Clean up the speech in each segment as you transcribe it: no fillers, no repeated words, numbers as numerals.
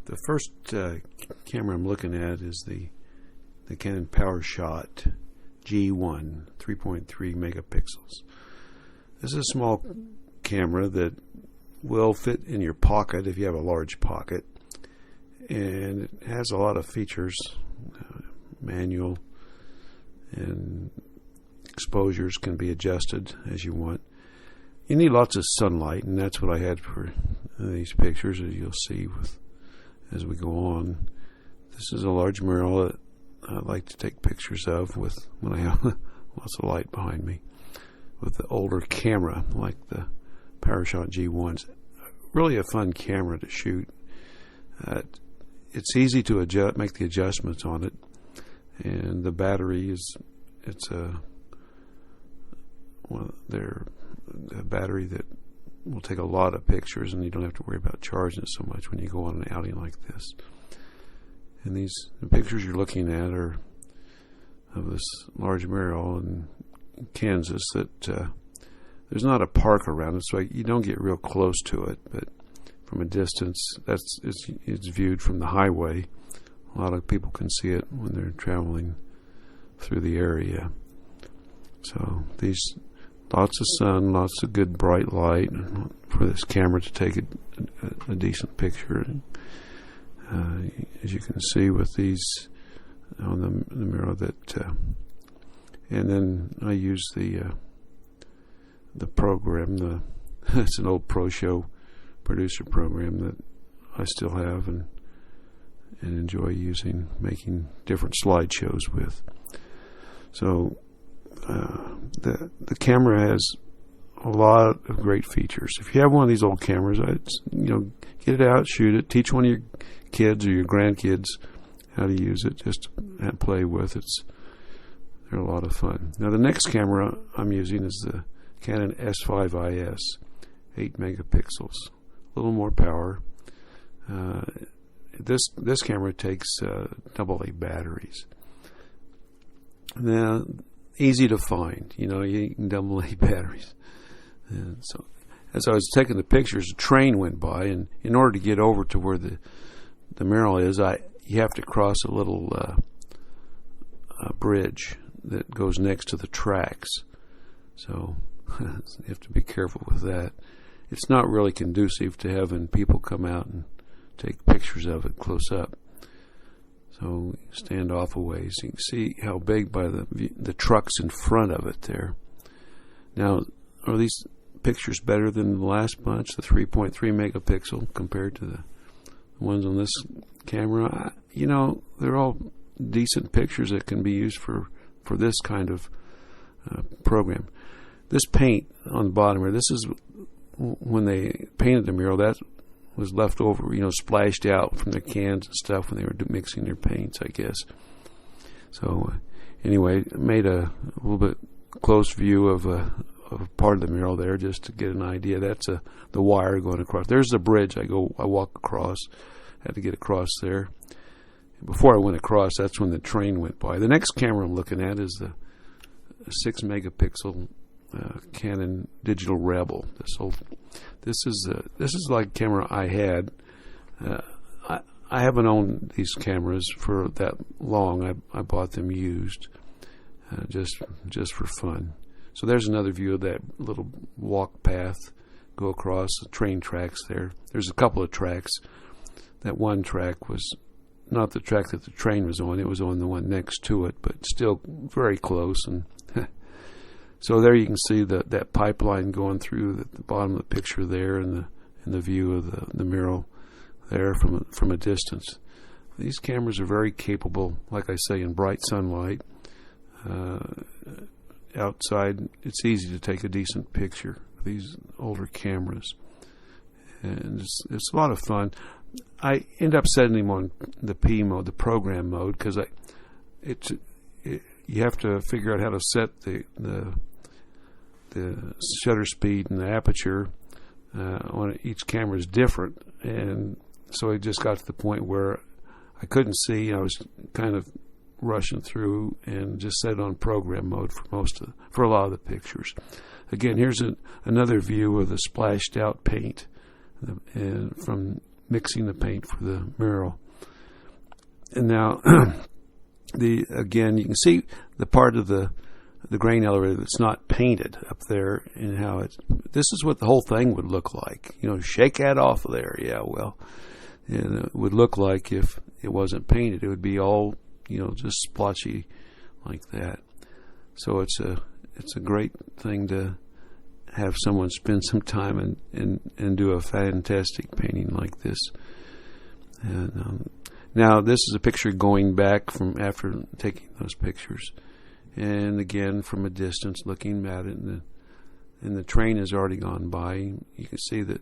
The first camera I'm looking at is the Canon PowerShot G1, 3.3 megapixels. This is a small camera that will fit in your pocket if you have a large pocket, and it has a lot of features, manual, and exposures can be adjusted as you want. You need lots of sunlight, and that's what I had for these pictures, as you'll see as we go on. This is a large mural that I like to take pictures of when I have lots of light behind me with the older camera like the PowerShot G1. It's really a fun camera to shoot. It's easy to make the adjustments on it, and the battery it's a battery that will take a lot of pictures, and you don't have to worry about charging it so much when you go on an outing like this. And the pictures you're looking at are of this large mural in Kansas that there's not a park around it, so you don't get real close to it, but from a distance, it's viewed from the highway. A lot of people can see it when they're traveling through the area. So lots of sun, lots of good bright light for this camera to take a decent picture. As you can see with these on the mirror and then I use the program. It's an old Pro Show producer program that I still have and enjoy using, making different slideshows with. So the camera has a lot of great features. If you have one of these old cameras, get it out, shoot it, teach one of your kids or your grandkids how to use it, just to play with it. They're a lot of fun. Now the next camera I'm using is the Canon S5IS, 8 megapixels, a little more power. This camera takes AA batteries. Now, easy to find. You can AA batteries. And so, as I was taking the pictures, a train went by, and in order to get over to where the mural is, you have to cross a little bridge that goes next to the tracks. So you have to be careful with that. It's not really conducive to having people come out and take pictures of it close up. So stand off a ways. You can see how big by the trucks in front of it there. Now, are these pictures better than the last bunch, the 3.3 megapixel, compared to the ones on this camera? They're all decent pictures that can be used for this kind of program. This paint on the bottom here, this is when they painted the mural, that was left over, splashed out from their cans and stuff when they were mixing their paints, I guess. So anyway, I made a little bit close view of part of the mural there just to get an idea. That's the wire going across. There's the bridge I walk across. Had to get across there. Before I went across, that's when the train went by. The next camera I'm looking at is the 6 megapixel Canon Digital Rebel. This is like a camera I had. I haven't owned these cameras for that long. I bought them used, just for fun. So there's another view of that little walk path. Go across the train tracks there. There's a couple of tracks. That one track was not the track that the train was on. It was on the one next to it, but still very close. And so there you can see that pipeline going through the bottom of the picture there, and the view of the mural there from a distance. These cameras are very capable, like I say, in bright sunlight. Outside, it's easy to take a decent picture of these older cameras, and it's a lot of fun. I end up setting them on the P mode, the program mode, because you have to figure out how to set the shutter speed and the aperture on each camera is different, and so it just got to the point where I couldn't see. I was kind of rushing through and just set it on program mode for a lot of the pictures. Again, here's another view of the splashed out paint and from mixing the paint for the mural. And now, again, you can see the part of the grain elevator that's not painted up there, and how this is what the whole thing would look like. Shake that off of there. Yeah, well, it would look like if it wasn't painted. It would be all, just splotchy like that. So it's a great thing to have someone spend some time and do a fantastic painting like this. And now this is a picture going back from after taking those pictures, and again from a distance looking at it, and the train has already gone by. You can see that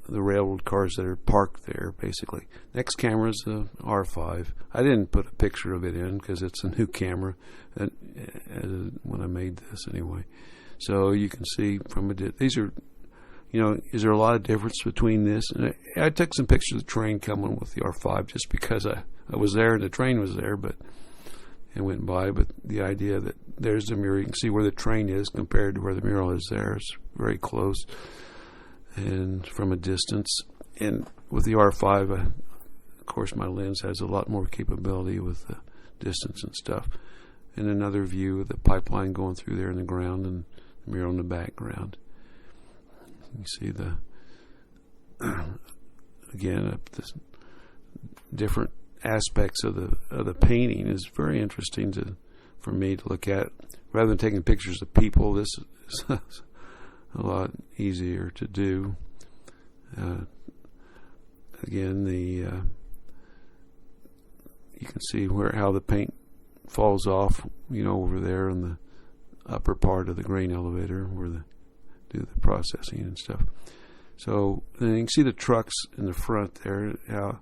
the railroad cars that are parked there, basically. Next camera is the R5. I didn't put a picture of it in because it's a new camera when I made this anyway. So you can see from these are, is there a lot of difference between this? And I took some pictures of the train coming with the R5 just because I was there and the train was there, but it went by. But the idea that there's the mural, you can see where the train is compared to where the mural is there. It's very close. And from a distance, and with the R5, of course, my lens has a lot more capability with the distance and stuff. And another view of the pipeline going through there in the ground, and the mural in the background. You see again, the different aspects of the painting is very interesting for me to look at. Rather than taking pictures of people, this is a lot easier to do. Again, you can see how the paint falls off, over there in the upper part of the grain elevator where they do the processing and stuff. So then you can see the trucks in the front there, how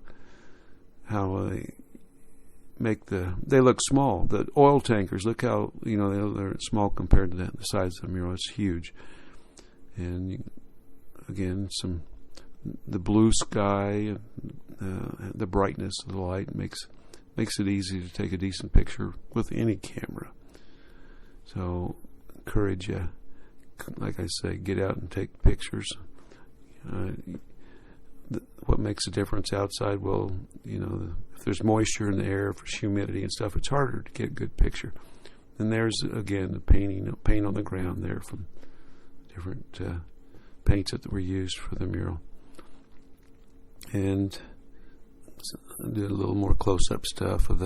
they look small. The oil tankers, look how they're small compared to the size of the mural. It's huge. And again, the blue sky, the brightness of the light makes it easy to take a decent picture with any camera. So encourage you, like I say, get out and take pictures. What makes a difference outside? Well, if there's moisture in the air, if there's humidity and stuff, it's harder to get a good picture. And there's again the paint on the ground there from different paints that were used for the mural. And I did a little more close-up stuff of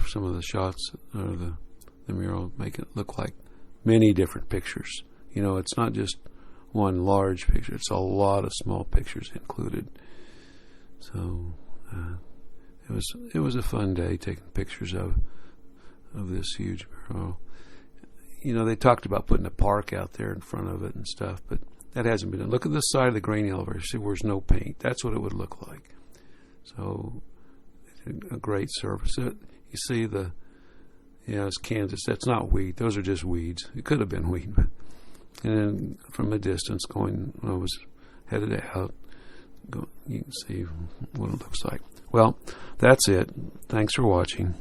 some of the shots of the mural, make it look like many different pictures. It's not just one large picture; it's a lot of small pictures included. So it was a fun day taking pictures of this huge mural. They talked about putting a park out there in front of it and stuff, but that hasn't been done. Look at the side of the grain elevator. See where there's no paint. That's what it would look like. So, a great service. You see it's Kansas. That's not wheat. Those are just weeds. It could have been wheat. And then from a distance when I was headed out, you can see what it looks like. Well, that's it. Thanks for watching.